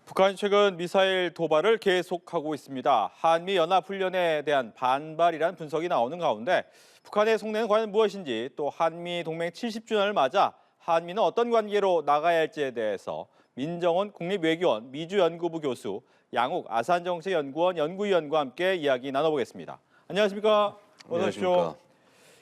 북한이 최근 미사일 도발을 계속하고 있습니다. 한미 연합훈련에 대한 반발이란 분석이 나오는 가운데 북한의 속내는 과연 무엇인지, 또 한미 동맹 70주년을 맞아 한미는 어떤 관계로 나가야 할지에 대해서 민정원 국립외교원 미주연구부 교수, 양욱 아산정책연구원 연구위원과 함께 이야기 나눠보겠습니다. 안녕하십니까? 어서 오십시오.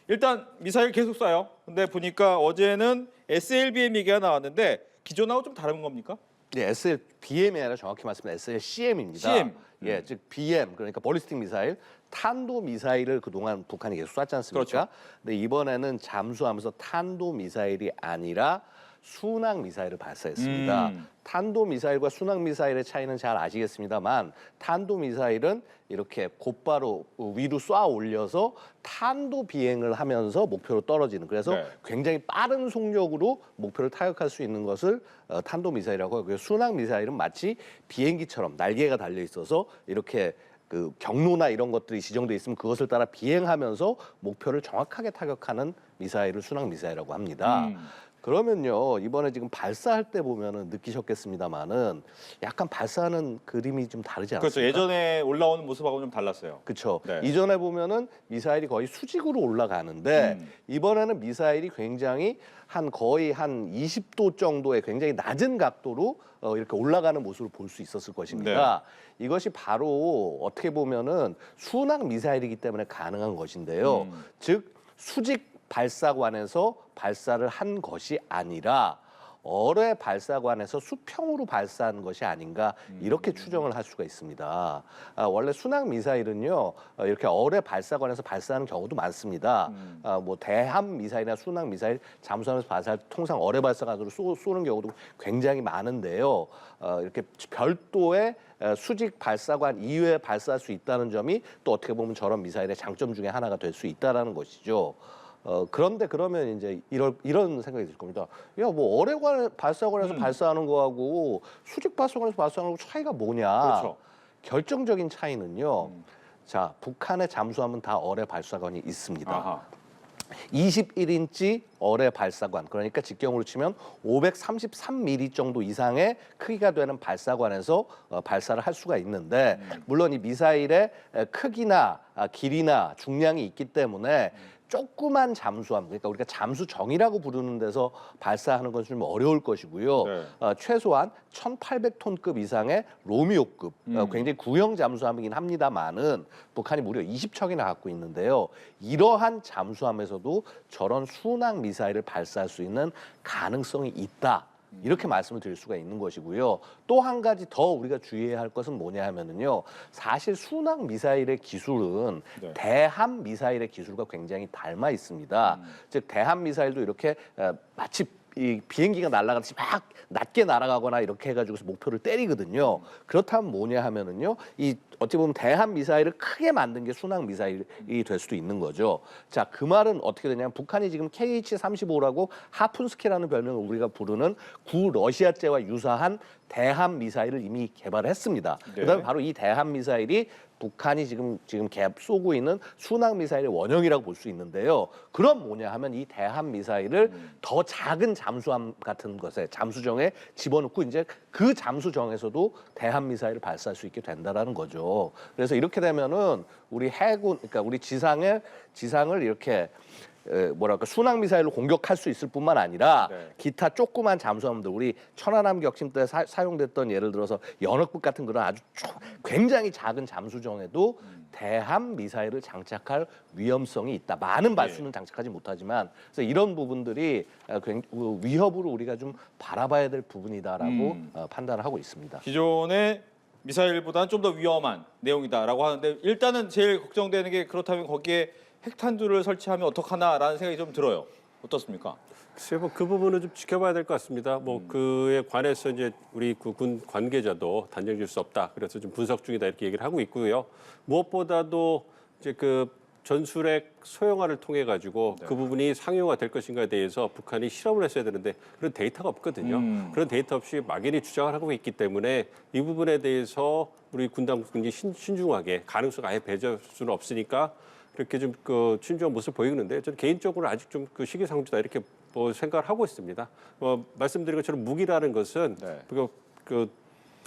일단 미사일 계속 쏴요. 근데 보니까 어제는 SLBM 얘기가 나왔는데 기존하고 좀 다른 겁니까? 네, SLBM이 아니라 정확히 말씀드리면 SLCM입니다. CM. 예, 즉 BM 그러니까 벌리스틱 미사일, 탄도 미사일을 그동안 북한이 계속 쐈지 않습니까? 그렇죠. 근데 이번에는 잠수하면서 탄도 미사일이 아니라 순항 미사일을 발사했습니다. 탄도 미사일과 순항 미사일의 차이는 잘 아시겠습니다만, 탄도 미사일은 이렇게 곧바로 위로 쏴 올려서 탄도 비행을 하면서 목표로 떨어지는, 그래서 네. 굉장히 빠른 속력으로 목표를 타격할 수 있는 것을 탄도 미사일이라고 하고요. 순항 미사일은 마치 비행기처럼 날개가 달려 있어서 이렇게 그 경로나 이런 것들이 지정돼 있으면 그것을 따라 비행하면서 목표를 정확하게 타격하는 미사일을 순항 미사일이라고 합니다. 그러면요, 이번에 지금 발사할 때 보면은 느끼셨겠습니다만은 약간 발사하는 그림이 좀 다르지 않습니까? 그렇죠. 예전에 올라오는 모습하고는 좀 달랐어요. 그렇죠. 네. 이전에 보면은 미사일이 거의 수직으로 올라가는데 이번에는 미사일이 굉장히 거의 한 20도 정도의 굉장히 낮은 각도로 이렇게 올라가는 모습을 볼 수 있었을 것입니다. 이것이 바로 어떻게 보면은 순항 미사일이기 때문에 가능한 것인데요. 즉 수직 발사관에서 발사를 한 것이 아니라 어뢰 발사관에서 수평으로 발사한 것이 아닌가, 이렇게 추정을 할 수가 있습니다. 원래 순항 미사일은요, 이렇게 어뢰 발사관에서 발사하는 경우도 많습니다. 뭐 대함 미사일이나 순항 미사일 잠수하면서 발사할 때 통상 어뢰 발사관으로 쏘는 경우도 굉장히 많은데요. 이렇게 별도의 수직 발사관 이외에 발사할 수 있다는 점이 또 어떻게 보면 저런 미사일의 장점 중에 하나가 될 수 있다라는 것이죠. 그런데 그러면 이제 이런 생각이 들 겁니다. 야, 뭐 어뢰관 발사관에서 발사하는 거하고 수직 발사관에서 발사하는 거 차이가 뭐냐? 그렇죠. 결정적인 차이는요. 자, 북한의 잠수함은 다 어뢰 발사관이 있습니다. 아하. 21인치 어뢰 발사관, 그러니까 직경으로 치면 533mm 정도 이상의 크기가 되는 발사관에서 발사를 할 수가 있는데, 물론 이 미사일의 크기나 길이나 중량이 있기 때문에 조그만 잠수함, 그러니까 우리가 잠수정이라고 부르는 데서 발사하는 건 좀 어려울 것이고요. 네. 최소한 1,800톤급 이상의 로미오급, 굉장히 구형 잠수함이긴 합니다만은 북한이 무려 20척이나 갖고 있는데요. 이러한 잠수함에서도 저런 순항 미사일을 발사할 수 있는 가능성이 있다, 이렇게 말씀을 드릴 수가 있는 것이고요. 또 한 가지 더 우리가 주의해야 할 것은 뭐냐 하면은요, 사실 순항 미사일의 기술은 대함 미사일의 기술과 굉장히 닮아 있습니다. 즉 대함 미사일도 이렇게 마치 이 비행기가 날아가듯이 막 낮게 날아가거나 이렇게 해가지고서 목표를 때리거든요. 그렇다면 뭐냐 하면은요, 이 어떻게 보면 대함 미사일을 크게 만든 게 순항 미사일이 될 수도 있는 거죠. 자, 그 말은 어떻게 되냐면, 북한이 지금 KH-35라고 하푼스키라는 별명을 우리가 부르는 구러시아제와 유사한 대함 미사일을 이미 개발했습니다. 그다음에 바로 이 대함 미사일이 북한이 지금 쏘고 있는 순항 미사일의 원형이라고 볼 수 있는데요. 그럼 뭐냐 하면 이 대함 미사일을 더 작은 잠수함 같은 것에, 잠수정에 집어넣고 이제 그 잠수정에서도 대함 미사일을 발사할 수 있게 된다라는 거죠. 그래서 이렇게 되면은 우리 해군, 그러니까 우리 지상을 이렇게 뭐랄까 순항 미사일로 공격할 수 있을 뿐만 아니라 기타 조그만 잠수함들, 우리 천안함 격침 때 사용됐던 예를 들어서 연합국 같은 그런 아주 굉장히 작은 잠수정에도 대함 미사일을 장착할 위험성이 있다. 많은 발수는 장착하지 못하지만, 그래서 이런 부분들이 위협으로 우리가 좀 바라봐야 될 부분이다라고 판단을 하고 있습니다. 기존의 미사일보다는 좀 더 위험한 내용이다라고 하는데, 일단은 제일 걱정되는 게, 그렇다면 거기에 핵탄두를 설치하면 어떡하나라는 생각이 좀 들어요. 어떻습니까? 글쎄요, 그 부분은 좀 지켜봐야 될 것 같습니다. 그에 관해서 이제 우리 군 관계자도 단정 지을 수 없다, 그래서 좀 분석 중이다, 이렇게 얘기를 하고 있고요. 무엇보다도 이제 그 전술핵 소형화를 통해 가지고 그 부분이 상용화 될 것인가에 대해서 북한이 실험을 했어야 되는데 그런 데이터가 없거든요. 그런 데이터 없이 막연히 주장을 하고 있기 때문에 이 부분에 대해서 우리 군 당국이 신중하게, 가능성 아예 배제할 수는 없으니까 그렇게 좀 그 신중한 모습을 보이는데, 저는 개인적으로 아직 좀 그 시기상조다, 이렇게 뭐 생각을 하고 있습니다. 말씀드린 것처럼 무기라는 것은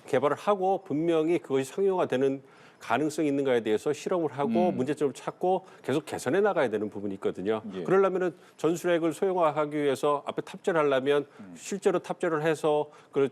개발을 하고 분명히 그것이 상용화되는 가능성이 있는가에 대해서 실험을 하고 문제점을 찾고 계속 개선해 나가야 되는 부분이 있거든요. 예. 그러려면은 전술핵을 소형화하기 위해서 앞에 탑재를 하려면 실제로 탑재를 해서 그걸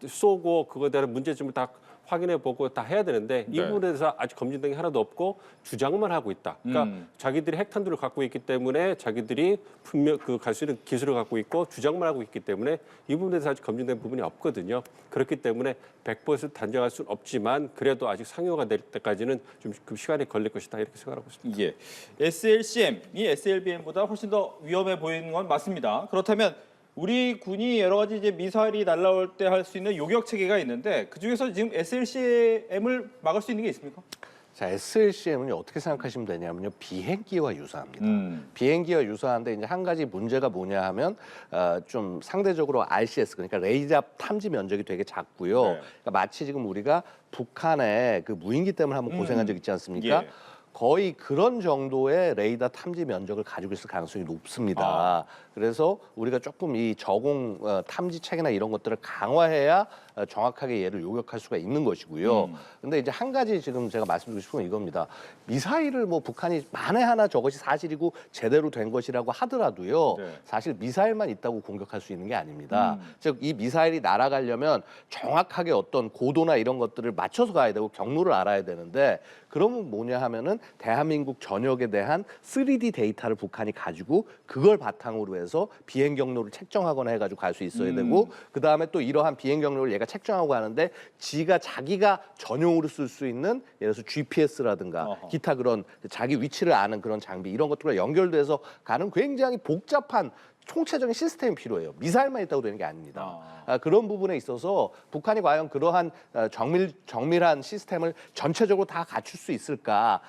쏘고 그거에 대한 문제점을 다 확인해 보고 다 해야 되는데 이 네. 부분에 대해서 아직 검증된 게 하나도 없고 주장만 하고 있다. 그러니까 자기들이 핵탄두를 갖고 있기 때문에 자기들이 분명 그 갈 수 있는 기술을 갖고 있고 주장만 하고 있기 때문에 이 부분에 대해서 아직 검증된 부분이 없거든요. 그렇기 때문에 100% 단정할 수는 없지만 그래도 아직 상용화 될 때까지는 좀 그 시간이 걸릴 것이다 이렇게 생각하고 있습니다. 예. SLCM이 SLBM보다 훨씬 더 위험해 보이는 건 맞습니다. 그렇다면 우리 군이 여러 가지 이제 미사일이 날아올 때 할 수 있는 요격 체계가 있는데 그 중에서 지금 SLCM을 막을 수 있는 게 있습니까? 자, SLCM은 어떻게 생각하시면 되냐면요. 비행기와 유사합니다. 비행기와 유사한데 이제 한 가지 문제가 뭐냐 하면 좀 상대적으로 RCS 그러니까 레이더 탐지 면적이 되게 작고요. 네. 그러니까 마치 지금 우리가 북한의 그 무인기 때문에 한번 고생한 적 있지 않습니까? 예. 거의 그런 정도의 레이더 탐지 면적을 가지고 있을 가능성이 높습니다. 그래서 우리가 조금 이 저공 탐지 체계나 이런 것들을 강화해야 정확하게 얘를 요격할 수가 있는 것이고요. 근데 이제 한 가지 지금 제가 말씀드리고 싶은 건 이겁니다. 미사일을 뭐 북한이 만에 하나 저것이 사실이고 제대로 된 것이라고 하더라도요. 네. 사실 미사일만 있다고 공격할 수 있는 게 아닙니다. 즉 이 미사일이 날아가려면 정확하게 어떤 고도나 이런 것들을 맞춰서 가야 되고 경로를 알아야 되는데 그러면 뭐냐 하면은 대한민국 전역에 대한 3D 데이터를 북한이 가지고 그걸 바탕으로 해서 비행 경로를 책정하거나 해가지고 갈 수 있어야 되고 그 다음에 또 이러한 비행 경로를 얘가 책정하고 가는데 자기가 전용으로 쓸 수 있는 예를 들어서 GPS라든가 어허. 기타 그런 자기 위치를 아는 그런 장비 이런 것들과 연결돼서 가는 굉장히 복잡한 총체적인 시스템이 필요해요. 미사일만 있다고 되는 게 아닙니다. 그런 부분에 있어서 북한이 과연 그러한 정밀한 시스템을 전체적으로 다 갖출 수 있을까?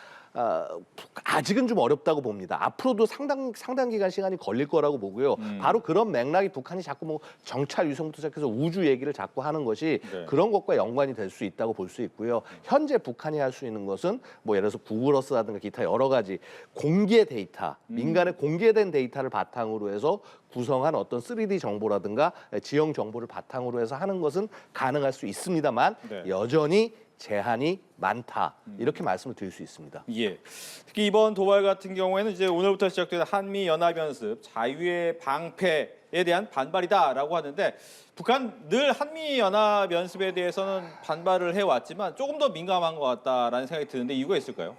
아직은 좀 어렵다고 봅니다. 앞으로도 상당 기간 시간이 걸릴 거라고 보고요. 바로 그런 맥락이 북한이 자꾸 뭐 정찰 위성부터 시작해서 우주 얘기를 자꾸 하는 것이 네. 그런 것과 연관이 될 수 있다고 볼 수 있고요. 현재 북한이 할 수 있는 것은 뭐 예를 들어서 구글어스라든가 기타 여러 가지 공개 데이터, 민간의 공개된 데이터를 바탕으로 해서 구성한 어떤 3D 정보라든가 지형 정보를 바탕으로 해서 하는 것은 가능할 수 있습니다만 네. 여전히 제한이 많다 이렇게 말씀을 드릴 수 있습니다. 예. 특히 이번 도발 같은 경우에는 이제 오늘부터 시작되는 한미 연합 연습 자유의 방패에 대한 반발이다라고 하는데 북한 늘 한미 연합 연습에 대해서는 반발을 해왔지만 조금 더 민감한 것 같다라는 생각이 드는데 이유가 있을까요?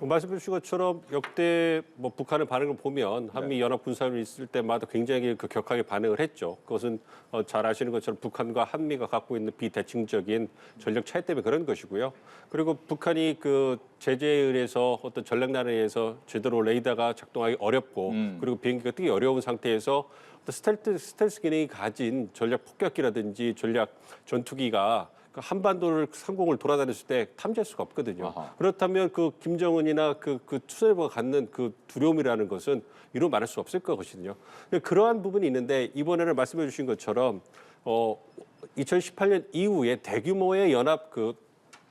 말씀해 주신 것처럼 역대 뭐 북한의 반응을 보면 한미 연합 군사훈련 있을 때마다 굉장히 그 격하게 반응을 했죠. 그것은 잘 아시는 것처럼 북한과 한미가 갖고 있는 비대칭적인 전력 차이 때문에 그런 것이고요. 그리고 북한이 그 제재에 의해서 어떤 전략난에 의해서 제대로 레이더가 작동하기 어렵고 그리고 비행기가 뜨기 어려운 상태에서 어떤 스텔스 기능이 가진 전략 폭격기라든지 전략 전투기가 그 한반도를 상공을 돌아다녔을 때 탐지할 수가 없거든요. 아하. 그렇다면 그 김정은이나 그 수뇌부가 갖는 그 두려움이라는 것은 이루 말할 수 없을 것이거든요. 그러한 부분이 있는데 이번에는 말씀해 주신 것처럼 2018년 이후에 대규모의 연합 그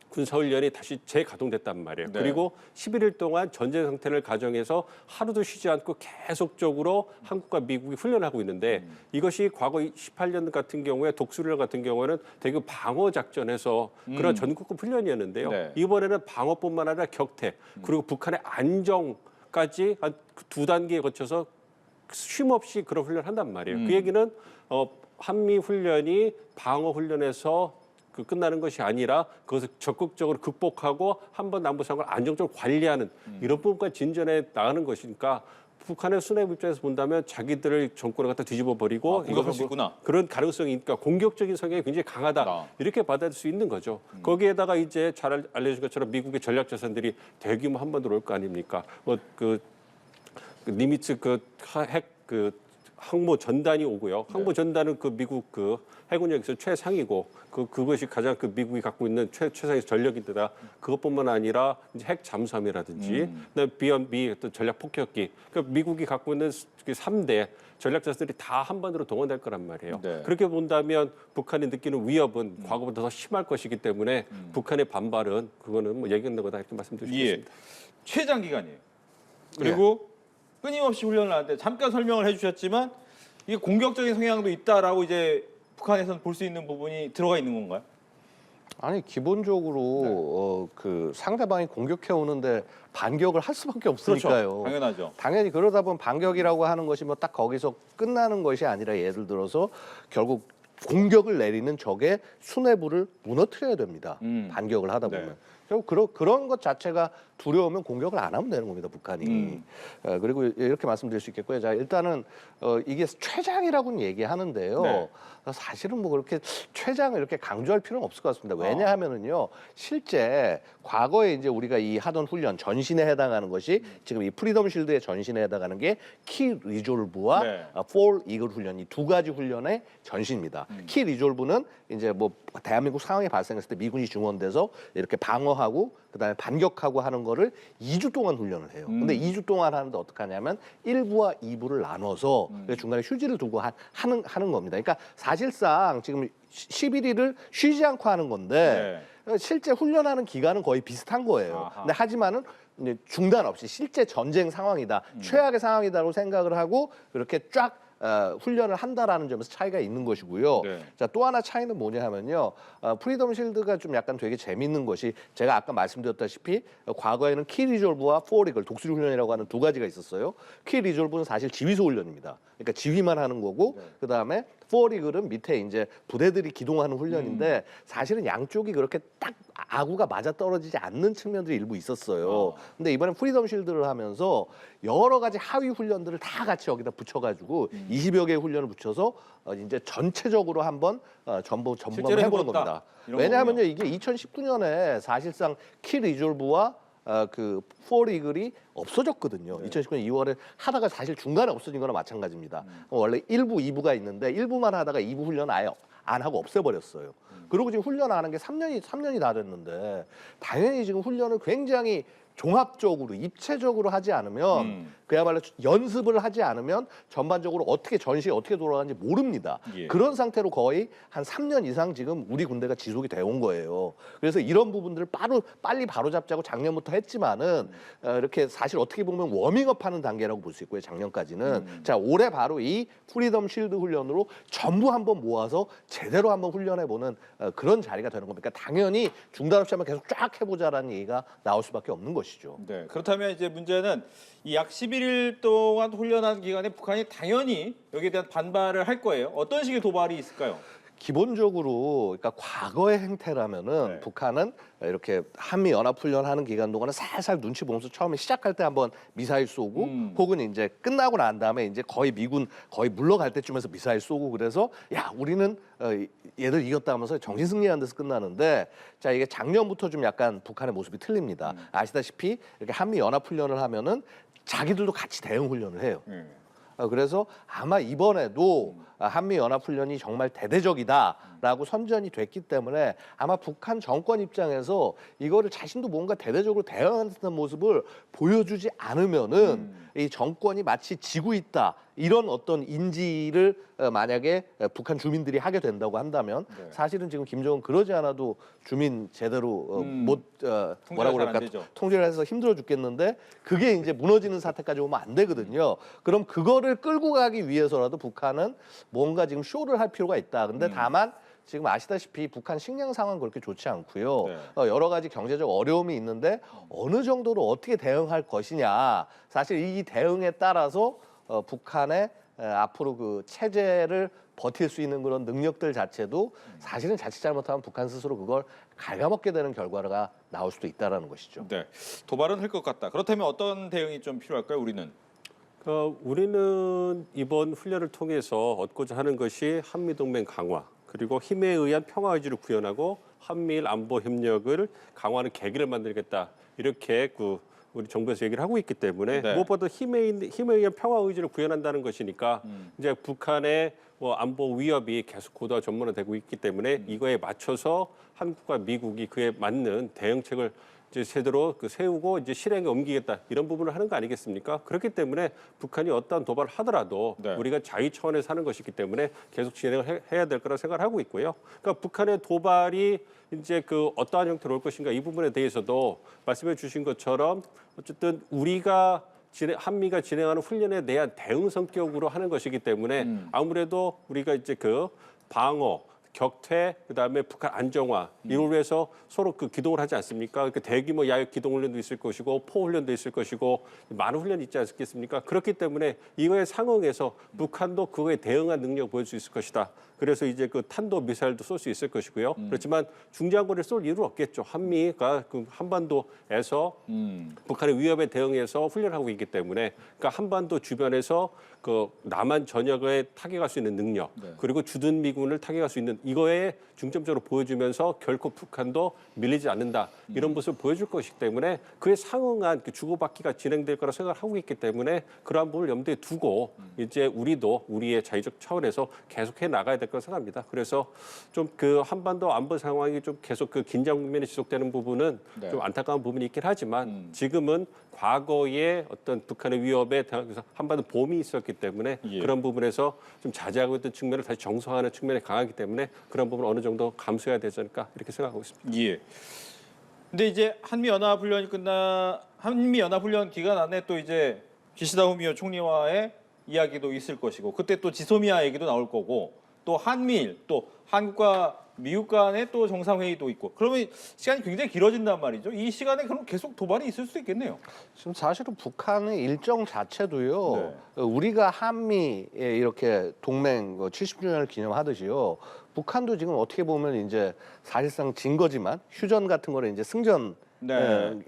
군사훈련이 다시 재가동됐단 말이에요. 네. 그리고 11일 동안 전쟁 상태를 가정해서 하루도 쉬지 않고 계속적으로 한국과 미국이 훈련하고 있는데 이것이 과거 18년 같은 경우에 독수리를 같은 경우에는 대규모 방어 작전에서 그런 전국급 훈련이었는데요. 네. 이번에는 방어뿐만 아니라 격퇴 그리고 북한의 안정까지 한 두 단계에 거쳐서 쉼 없이 그런 훈련을 한단 말이에요. 그 얘기는 한미 훈련이 방어 훈련에서 끝나는 것이 아니라 그것을 적극적으로 극복하고 한번 남북 상황을 안정적으로 관리하는 이런 부분까지 진전해 나가는 것이니까 북한의 수뇌부 입장에서 본다면 자기들을 정권을 갖다 뒤집어 버리고 공격할 수 있구나. 그런 가능성이 있으니까 공격적인 성향이 굉장히 강하다 이렇게 받아들일 수 있는 거죠. 거기에다가 이제 잘 알려진 것처럼 미국의 전략 자산들이 대규모 한반도로 올 거 아닙니까? 니미츠 핵 항모 전단이 오고요. 항모 전단은 그 미국 그 해군력에서 최상이고 그것이 가장 그 미국이 갖고 있는 최상의 전력인데다 그것뿐만 아니라 이제 핵 잠수함이라든지 그다음에 비연비 어떤 전략 폭격기 그러니까 미국이 갖고 있는 3대 전략 자산들이 다 한반도로 동원될 거란 말이에요. 네. 그렇게 본다면 북한이 느끼는 위협은 과거보다 더 심할 것이기 때문에 북한의 반발은 그거는 뭐 얘기하는 거다 이렇게 말씀드리고 예. 싶습니다. 최장기간이에요. 그리고 끊임없이 훈련을 하는데 잠깐 설명을 해주셨지만 이게 공격적인 성향도 있다라고 이제 북한에서는 볼 수 있는 부분이 들어가 있는 건가요? 아니 기본적으로 그 상대방이 공격해 오는데 반격을 할 수밖에 없으니까요. 그렇죠. 당연하죠. 당연히 그러다 보면 반격이라고 하는 것이 뭐 딱 거기서 끝나는 것이 아니라 예를 들어서 결국 공격을 내리는 적의 수뇌부를 무너뜨려야 됩니다. 반격을 하다 보면. 네. 결국 그런 것 자체가 두려우면 공격을 안 하면 되는 겁니다, 북한이. 그리고 이렇게 말씀드릴 수 있겠고요. 자, 일단은 이게 최장이라고는 얘기하는데요. 네. 사실은 뭐 그렇게 최장을 이렇게 강조할 필요는 없을 것 같습니다. 왜냐하면은요, 실제 과거에 이제 우리가 이 하던 훈련 전신에 해당하는 것이 지금 이 프리덤 실드의 전신에 해당하는 게 키 리졸브와 네. 폴 이글 훈련 이 두 가지 훈련의 전신입니다. 키 리졸브는 이제 뭐 대한민국 상황이 발생했을 때 미군이 중원돼서 이렇게 방어하고 그다음에 반격하고 하는 거를 2주 동안 훈련을 해요. 근데 2주 동안 하는데 어떻게 하냐면 1부와 2부를 나눠서 중간에 휴지를 두고 하는 겁니다. 그러니까 사실상 지금 11일을 쉬지 않고 하는 건데 실제 훈련하는 기간은 거의 비슷한 거예요. 아하. 근데 하지만은 이제 중단 없이 실제 전쟁 상황이다, 최악의 상황이다라고 생각을 하고 그렇게 쫙 훈련을 한다라는 점에서 차이가 있는 것이고요. 네. 자, 또 하나 차이는 뭐냐 하면요. 프리덤 실드가 좀 약간 되게 재밌는 것이 제가 아까 말씀드렸다시피 과거에는 키 리졸브와 포리글 독수리 훈련이라고 하는 두 가지가 있었어요. 키 리졸브는 사실 지휘소 훈련입니다. 그러니까 지휘만 하는 거고 그다음에 포리글은 밑에 이제 부대들이 기동하는 훈련인데 사실은 양쪽이 그렇게 딱 아구가 맞아 떨어지지 않는 측면들이 일부 있었어요. 근데 이번엔 프리덤 실드를 하면서 여러 가지 하위 훈련들을 다 같이 여기다 붙여가지고 20여 개의 훈련을 붙여서 이제 전체적으로 한번 전범을 실제로 해보는 해보았다. 겁니다. 이런 왜냐하면요 거군요. 이게 2019년에 사실상 키 리졸브와 그 포리글이 없어졌거든요. 2019년 2월에 하다가 사실 중간에 없어진 거나 마찬가지입니다. 원래 1부, 2부가 있는데 1부만 하다가 2부 훈련 아예 안 하고 없애버렸어요. 그리고 지금 훈련 안 한 게 3년이 다 됐는데 당연히 지금 훈련을 굉장히 종합적으로 입체적으로 하지 않으면 그야말로 연습을 하지 않으면 전반적으로 어떻게 전시에 어떻게 돌아가는지 모릅니다. 예. 그런 상태로 거의 한 3년 이상 지금 우리 군대가 지속이 되어 온 거예요. 그래서 이런 부분들을 빨리 바로잡자고 작년부터 했지만은 이렇게 사실 어떻게 보면 워밍업하는 단계라고 볼 수 있고요. 작년까지는 자 올해 바로 이 프리덤 쉴드 훈련으로 전부 한번 모아서 제대로 한번 훈련해보는 그런 자리가 되는 겁니다. 그러니까 당연히 중단 없이 한번 계속 쫙 해보자라는 얘기가 나올 수밖에 없는 것이죠. 네. 그렇다면 이제 문제는 이 약 11일 동안 훈련한 기간에 북한이 당연히 여기에 대한 반발을 할 거예요. 어떤 식의 도발이 있을까요? 기본적으로 그러니까 과거의 행태라면은 네. 북한은 이렇게 한미 연합 훈련하는 기간 동안은 살살 눈치 보면서 처음에 시작할 때 한번 미사일 쏘고 혹은 이제 끝나고 난 다음에 이제 거의 미군 거의 물러갈 때쯤에서 미사일 쏘고 그래서 야 우리는 얘들 이겼다 하면서 정신 승리하는 데서 끝나는데 자 이게 작년부터 좀 약간 북한의 모습이 틀립니다. 아시다시피 이렇게 한미 연합 훈련을 하면은 자기들도 같이 대응 훈련을 해요. 그래서 아마 이번에도 한미연합훈련이 정말 대대적이다라고 선전이 됐기 때문에 아마 북한 정권 입장에서 이거를 자신도 뭔가 대대적으로 대응하는 모습을 보여주지 않으면은 이 정권이 마치 지고 있다 이런 어떤 인지를 만약에 북한 주민들이 하게 된다고 한다면 사실은 지금 김정은 그러지 않아도 주민 제대로 뭐라고 잘안 그럴까 되죠. 통제를 해서 힘들어 죽겠는데 그게 이제 무너지는 사태까지 오면 안 되거든요. 그럼 그거를 끌고 가기 위해서라도 북한은 뭔가 지금 쇼를 할 필요가 있다. 근데 다만 지금 아시다시피 북한 식량 상황은 그렇게 좋지 않고요. 네. 여러 가지 경제적 어려움이 있는데 어느 정도로 어떻게 대응할 것이냐. 사실 이 대응에 따라서 북한의 앞으로 그 체제를 버틸 수 있는 그런 능력들 자체도 사실은 자칫 잘못하면 북한 스스로 그걸 갉아먹게 되는 결과가 나올 수도 있다라는 것이죠. 네. 도발은 할 것 같다. 그렇다면 어떤 대응이 좀 필요할까요, 우리는? 우리는 이번 훈련을 통해서 얻고자 하는 것이 한미동맹 강화 그리고 힘에 의한 평화 의지를 구현하고 한미일 안보 협력을 강화하는 계기를 만들겠다 이렇게 우리 정부에서 얘기를 하고 있기 때문에 네. 무엇보다 힘에 의한 평화 의지를 구현한다는 것이니까 이제 북한의 뭐 안보 위협이 계속 고도화 전문화되고 있기 때문에 이거에 맞춰서 한국과 미국이 그에 맞는 대응책을 이제 제대로 세우고 이제 실행에 옮기겠다 이런 부분을 하는 거 아니겠습니까? 그렇기 때문에 북한이 어떠한 도발을 하더라도 네. 우리가 자위 차원에서 하는 것이기 때문에 계속 진행을 해야 될 거라 생각을 하고 있고요. 그러니까 북한의 도발이 이제 어떠한 형태로 올 것인가 이 부분에 대해서도 말씀해 주신 것처럼 어쨌든 우리가 한미가 진행하는 훈련에 대한 대응 성격으로 하는 것이기 때문에 아무래도 우리가 이제 방어 격퇴, 그다음에 북한 안정화 이걸 위해서 서로 그 기동을 하지 않습니까? 그 대규모 야외 기동 훈련도 있을 것이고 포 훈련도 있을 것이고 많은 훈련이 있지 않겠습니까? 그렇기 때문에 이거에 상응해서 북한도 그거에 대응한 능력을 보일 수 있을 것이다. 그래서 이제 그 탄도 미사일도 쏠 수 있을 것이고요. 그렇지만 중장거리를 쏠 이유는 없겠죠. 한미가 그 한반도에서 북한의 위협에 대응해서 훈련하고 있기 때문에 그러니까 한반도 주변에서 그 남한 전역에 타격할 수 있는 능력 그리고 주둔 미군을 타격할 수 있는 이거에 중점적으로 보여주면서 결코 북한도 밀리지 않는다 이런 모습을 보여줄 것이기 때문에 그에 상응한 그 주고받기가 진행될 거라 생각을 하고 있기 때문에 그러한 부분을 염두에 두고 이제 우리도 우리의 자유적 차원에서 계속해 나가야 될 거라 생각합니다. 그래서 좀 그 한반도 안보 상황이 좀 계속 그 긴장 국면이 지속되는 부분은 좀 안타까운 부분이 있긴 하지만 지금은 과거에 어떤 북한의 위협에 대해서 한반도 봄이 있었기 때문에 그런 부분에서 좀 자제하고 있던 측면을 다시 정상화하는 측면이 강하기 때문에 그런 부분을 어느 정도 감수해야 되지 않을까 이렇게 생각하고 있습니다. 예. 근데 이제 한미 연합 훈련 기간 안에 또 이제 기시다 후미오 총리와의 이야기도 있을 것이고 그때 또 지소미아 얘기도 나올 거고 또 한미일 또 한국과 미국 간의 또 정상회의도 있고 그러면 시간이 굉장히 길어진단 말이죠. 이 시간에 그럼 계속 도발이 있을 수 있겠네요. 지금 사실은 북한의 일정 자체도요. 우리가 한미에 이렇게 동맹 70주년을 기념하듯이요. 북한도 지금 어떻게 보면 이제 사실상 진 거지만 휴전 같은 거를 이제 승전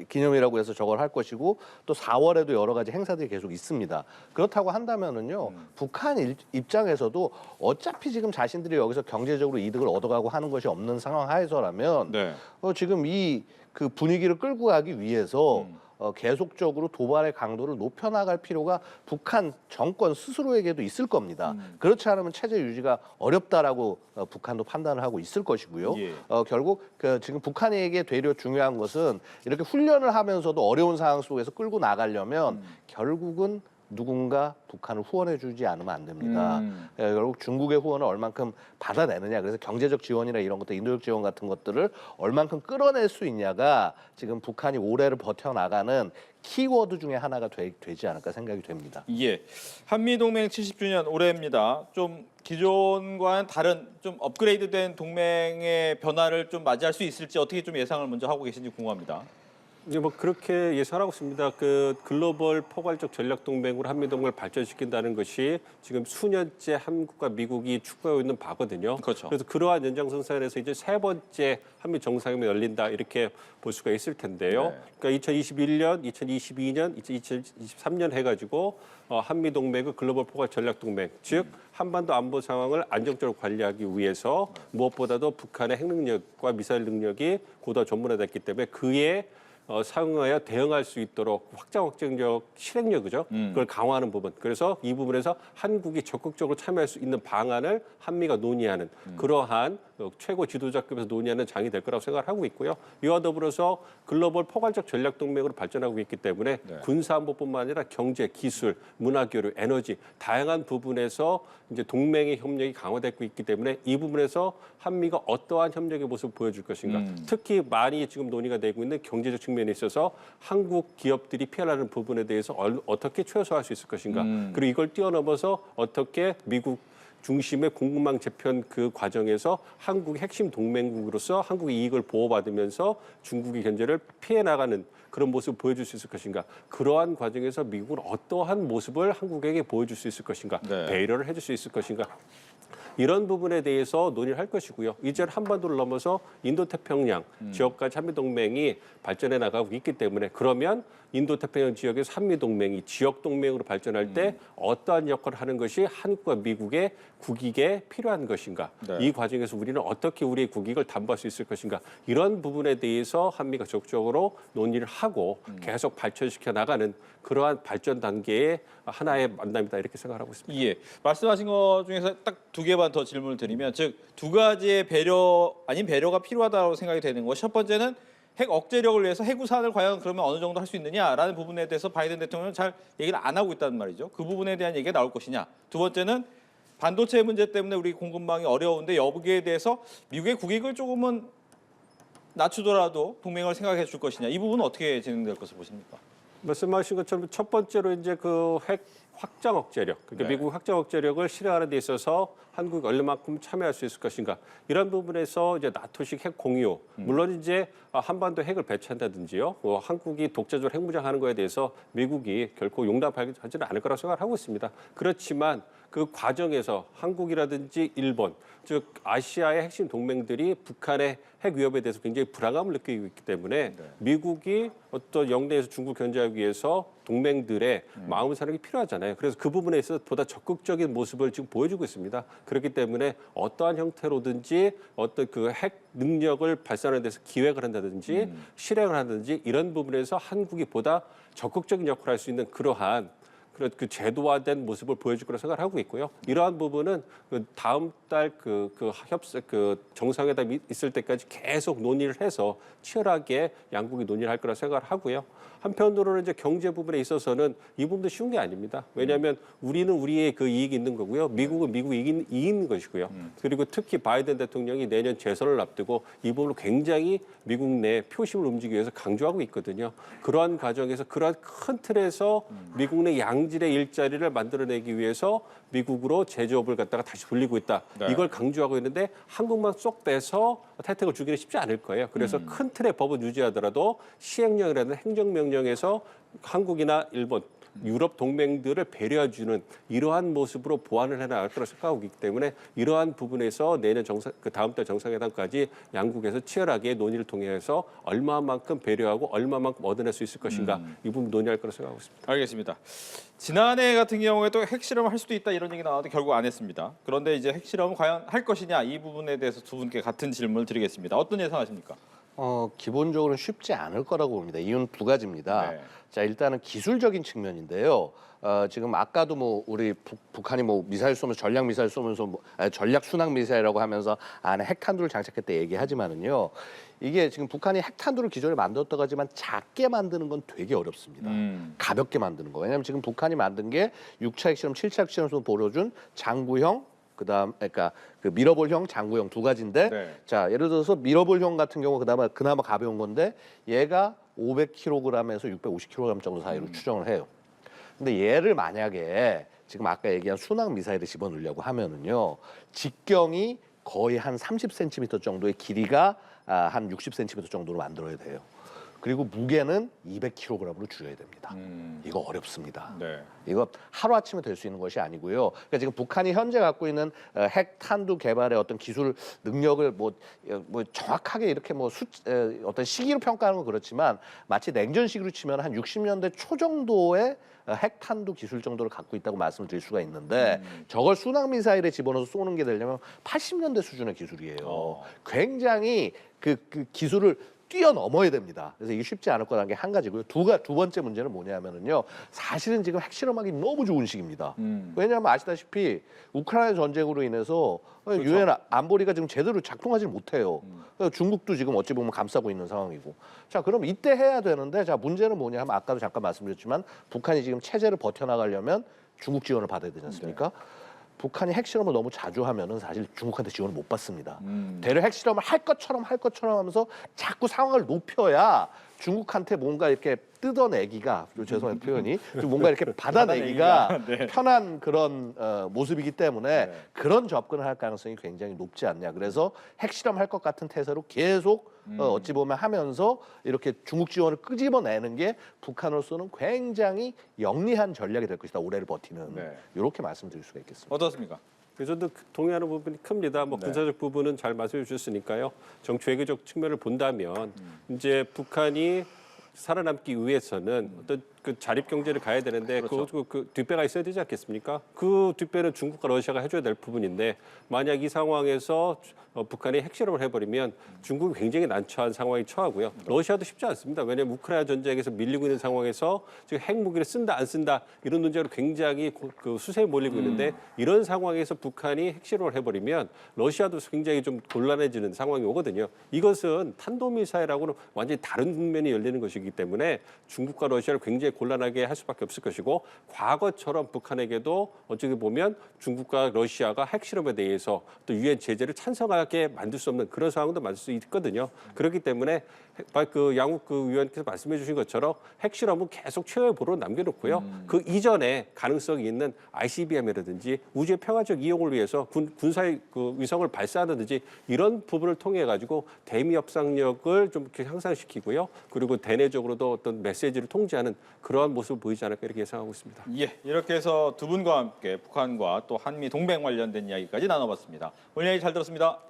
기념이라고 해서 저걸 할 것이고 또 4월에도 여러 가지 행사들이 계속 있습니다. 그렇다고 한다면은요. 북한 입장에서도 어차피 지금 자신들이 여기서 경제적으로 이득을 얻어가고 하는 것이 없는 상황 하에서라면 지금 이 그 분위기를 끌고 가기 위해서 계속적으로 도발의 강도를 높여나갈 필요가 북한 정권 스스로에게도 있을 겁니다. 그렇지 않으면 체제 유지가 어렵다라고 북한도 판단을 하고 있을 것이고요. 결국 지금 북한에게 되려 중요한 것은 이렇게 훈련을 하면서도 어려운 상황 속에서 끌고 나가려면 결국은 누군가 북한을 후원해주지 않으면 안 됩니다. 결국 중국의 후원을 얼만큼 받아내느냐. 그래서 경제적 지원이나 이런 것들, 인도적 지원 같은 것들을 얼만큼 끌어낼 수 있냐가 지금 북한이 올해를 버텨나가는 키워드 중에 하나가 되지 않을까 생각이 됩니다. 예, 한미동맹 70주년 올해입니다. 좀 기존과는 다른 좀 업그레이드된 동맹의 변화를 좀 맞이할 수 있을지 어떻게 좀 예상을 먼저 하고 계신지 궁금합니다. 이제 뭐 그렇게 예상하고 있습니다. 그 글로벌 포괄적 전략 동맹으로 한미 동맹을 발전시킨다는 것이 지금 수년째 한국과 미국이 추구하고 있는 바거든요. 그렇죠. 그래서 그러한 연장선상에서 이제 세 번째 한미 정상회담이 열린다 이렇게 볼 수가 있을 텐데요. 그러니까 2021년, 2022년, 2023년 해가지고 한미 동맹의 글로벌 포괄 전략 동맹, 즉 한반도 안보 상황을 안정적으로 관리하기 위해서 무엇보다도 북한의 핵 능력과 미사일 능력이 고도화 전문화됐기 때문에 그에 상응하여 대응할 수 있도록 확장적 실행력이죠. 그걸 강화하는 부분. 그래서 이 부분에서 한국이 적극적으로 참여할 수 있는 방안을 한미가 논의하는 그러한 최고 지도자급에서 논의하는 장이 될 거라고 생각을 하고 있고요. 이와 더불어서 글로벌 포괄적 전략 동맹으로 발전하고 있기 때문에 군사안보뿐만 아니라 경제, 기술, 문화교류, 에너지 다양한 부분에서 이제 동맹의 협력이 강화되고 있기 때문에 이 부분에서 한미가 어떠한 협력의 모습을 보여줄 것인가. 특히 많이 지금 논의가 되고 있는 경제적 측면에 있어서 한국 기업들이 피해나는 부분에 대해서 어떻게 최소화할 수 있을 것인가. 그리고 이걸 뛰어넘어서 어떻게 미국 중심의 공급망 재편 그 과정에서 한국의 핵심 동맹국으로서 한국의 이익을 보호받으면서 중국의 견제를 피해 나가는 그런 모습을 보여줄 수 있을 것인가. 그러한 과정에서 미국은 어떠한 모습을 한국에게 보여줄 수 있을 것인가. 배려를 해줄 수 있을 것인가. 이런 부분에 대해서 논의를 할 것이고요. 이제 한반도를 넘어서 인도태평양 지역까지 한미동맹이 발전해 나가고 있기 때문에 그러면 인도태평양 지역에서 한미동맹이 지역동맹으로 발전할 때 어떠한 역할을 하는 것이 한국과 미국의 국익에 필요한 것인가. 이 과정에서 우리는 어떻게 우리의 국익을 담보할 수 있을 것인가. 이런 부분에 대해서 한미가 적극적으로 논의를 하고 계속 발전시켜 나가는 그러한 발전 단계의 하나의 만남이다 이렇게 생각하고 있습니다. 예, 말씀하신 것 중에서 딱 두 개만 더 질문을 드리면 즉 두 가지의 배려 아닌 배려가 필요하다고 생각이 되는 것. 첫 번째는 핵 억제력을 위해서 해구산을 과연 그러면 어느 정도 할 수 있느냐라는 부분에 대해서 바이든 대통령은 잘 얘기를 안 하고 있다는 말이죠. 그 부분에 대한 얘기가 나올 것이냐. 두 번째는 반도체 문제 때문에 우리 공급망이 어려운데 여기에 대해서 미국의 국익을 조금은 낮추더라도 동맹을 생각해 줄 것이냐. 이 부분은 어떻게 진행될 것을 보십니까? 말씀하신 것처럼 첫 번째로 이제 그 핵 확장 억제력, 그러니까 네. 미국 확장 억제력을 실행하는 데 있어서 한국이 얼마만큼 참여할 수 있을 것인가 이런 부분에서 이제 나토식 핵 공유, 물론 이제 한반도 핵을 배치한다든지요, 한국이 독자적으로 핵무장하는 거에 대해서 미국이 결코 용납하지는 않을 거라고 생각하고 있습니다. 그렇지만 그 과정에서 한국이라든지 일본, 즉 아시아의 핵심 동맹들이 북한의 핵 위협에 대해서 굉장히 불안감을 느끼고 있기 때문에 미국이 어떤 영내에서 중국 견제하기 위해서 동맹들의 마음을 사는 게 필요하잖아요. 그래서 그 부분에 있어서 보다 적극적인 모습을 지금 보여주고 있습니다. 그렇기 때문에 어떠한 형태로든지 어떤 그 핵 능력을 발산하는 데서 기획을 한다든지 실행을 한다든지 이런 부분에서 한국이 보다 적극적인 역할을 할 수 있는 그러한 그 제도화된 모습을 보여줄 거라고 생각을 하고 있고요. 이러한 부분은 그 다음 달 그 정상회담이 있을 때까지 계속 논의를 해서 치열하게 양국이 논의를 할 거라고 생각을 하고요. 한편으로는 이제 경제 부분에 있어서는 이 부분도 쉬운 게 아닙니다. 왜냐하면 우리는 우리의 그 이익이 있는 거고요. 미국은 미국 이익이 있는 것이고요. 그리고 특히 바이든 대통령이 내년 재선을 앞두고 이 부분을 굉장히 미국 내 표심을 움직이기 위해서 강조하고 있거든요. 그러한 과정에서 그러한 큰 틀에서 미국 내 양질의 일자리를 만들어내기 위해서 미국으로 제조업을 갖다가 다시 돌리고 있다. 네. 이걸 강조하고 있는데 한국만 쏙 빼서 혜택을 주기는 쉽지 않을 거예요. 그래서 큰 틀의 법을 유지하더라도 시행령이라든 행정명령에서 한국이나 일본, 유럽 동맹들을 배려해주는 이러한 모습으로 보완을 해나갈 거라고 생각하고 있기 때문에 이러한 부분에서 내년 그 다음 달 정상회담까지 양국에서 치열하게 논의를 통해서 얼마만큼 배려하고 얼마만큼 얻어낼 수 있을 것인가 이 부분 논의할 거라고 생각하고 있습니다. 알겠습니다. 지난해 같은 경우에도 핵실험을 할 수도 있다 이런 얘기 나왔는데 결국 안 했습니다. 그런데 이제 핵실험을 과연 할 것이냐 이 부분에 대해서 두 분께 같은 질문을 드리겠습니다. 어떤 예상하십니까? 기본적으로는 쉽지 않을 거라고 봅니다. 이유는 두 가지입니다. 네. 자, 일단은 기술적인 측면인데요. 지금 아까도 뭐 우리 북한이 뭐 미사일 쏘면서 전략 미사일 쏘면서 전략 순항 미사일이라고 하면서 안에 핵탄두를 장착했다 얘기하지만은요. 이게 지금 북한이 핵탄두를 기존에 만들었다고 하지만 작게 만드는 건 되게 어렵습니다. 가볍게 만드는 거. 왜냐하면 지금 북한이 만든 게 6차 핵실험, 7차 핵실험에서 보여준 장구형 그러니까 그 미러볼형, 장구형 두 가지인데, 네. 자 예를 들어서 미러볼형 같은 경우 그나마 가벼운 건데 얘가 500kg에서 650kg 정도 사이로 추정을 해요. 근데 얘를 만약에 지금 아까 얘기한 순항 미사일에 집어넣으려고 하면은요, 직경이 거의 한 30cm 정도의 길이가 한 60cm 정도로 만들어야 돼요. 그리고 무게는 200kg으로 줄여야 됩니다. 이거 어렵습니다. 네. 이거 하루아침에 될 수 있는 것이 아니고요. 그러니까 지금 북한이 현재 갖고 있는 핵탄두 개발의 어떤 기술 능력을 뭐 정확하게 이렇게 어떤 시기로 평가하는 건 그렇지만 마치 냉전식으로 치면 한 60년대 초 정도의 핵탄두 기술 정도를 갖고 있다고 말씀을 드릴 수가 있는데 저걸 순항 미사일에 집어넣어서 쏘는 게 되려면 80년대 수준의 기술이에요. 굉장히 그 기술을 뛰어넘어야 됩니다. 그래서 이게 쉽지 않을 거라는 게 한 가지고요. 두 번째 문제는 뭐냐면은요. 사실은 지금 핵실험하기 너무 좋은 시기입니다. 왜냐하면 아시다시피 우크라이나 전쟁으로 인해서 유엔 안보리가 지금 제대로 작동하지 못해요. 중국도 지금 어찌 보면 감싸고 있는 상황이고. 자, 그럼 이때 해야 되는데, 자, 문제는 뭐냐 하면 아까도 잠깐 말씀드렸지만 북한이 지금 체제를 버텨나가려면 중국 지원을 받아야 되지 않습니까? 북한이 핵실험을 너무 자주 하면은 사실 중국한테 지원을 못 받습니다. 대려 핵실험을 할 것처럼 하면서 자꾸 상황을 높여야 중국한테 뭔가 이렇게 뜯어내기가, 죄송한 표현이, 좀 뭔가 이렇게 받아내기가 네. 편한 그런 모습이기 때문에 네. 그런 접근을 할 가능성이 굉장히 높지 않냐. 그래서 핵실험할 것 같은 태세로 계속 어찌 보면 하면서 이렇게 중국 지원을 끄집어내는 게 북한으로서는 굉장히 영리한 전략이 될 것이다. 올해를 버티는. 네. 이렇게 말씀드릴 수가 있겠습니다. 어떻습니까? 그래서 저도 동의하는 부분이 큽니다. 뭐 네. 군사적 부분은 잘 말씀해 주셨으니까요. 정치 외교적 측면을 본다면 이제 북한이 살아남기 위해서는 어떤 그 자립 경제를 가야 되는데 그렇죠. 그 뒷배가 있어야 되지 않겠습니까? 그 뒷배는 중국과 러시아가 해줘야 될 부분인데 만약 이 상황에서 북한이 핵실험을 해버리면 중국이 굉장히 난처한 상황에 처하고요. 러시아도 쉽지 않습니다. 왜냐하면 우크라이나 전쟁에서 밀리고 있는 상황에서 지금 핵무기를 쓴다 안 쓴다 이런 문제로 굉장히 그 수세에 몰리고 있는데 이런 상황에서 북한이 핵실험을 해버리면 러시아도 굉장히 좀 곤란해지는 상황이 오거든요. 이것은 탄도미사일하고는 완전히 다른 국면이 열리는 것이기 때문에 중국과 러시아를 굉장히 굉장히 곤란하게 할 수밖에 없을 것이고 과거처럼 북한에게도 어떻게 보면 중국과 러시아가 핵실험에 대해서 또 유엔 제재를 찬성하게 만들 수 없는 그런 상황도 만들 수 있거든요. 그렇기 때문에 그 양욱 그 위원께서 말씀해 주신 것처럼 핵실험은 계속 최후의 보로 남겨놓고요. 그 이전에 가능성이 있는 ICBM이라든지 우주의 평화적 이용을 위해서 군사의 그 위성을 발사하든지 이런 부분을 통해 가지고 대미 협상력을 좀 이렇게 향상시키고요. 그리고 대내적으로도 어떤 메시지를 통제하는 그러한 모습을 보이지 않을까 이렇게 예상하고 있습니다. 예, 이렇게 해서 두 분과 함께 북한과 또 한미 동맹 관련된 이야기까지 나눠봤습니다. 오늘 이야기 잘 들었습니다.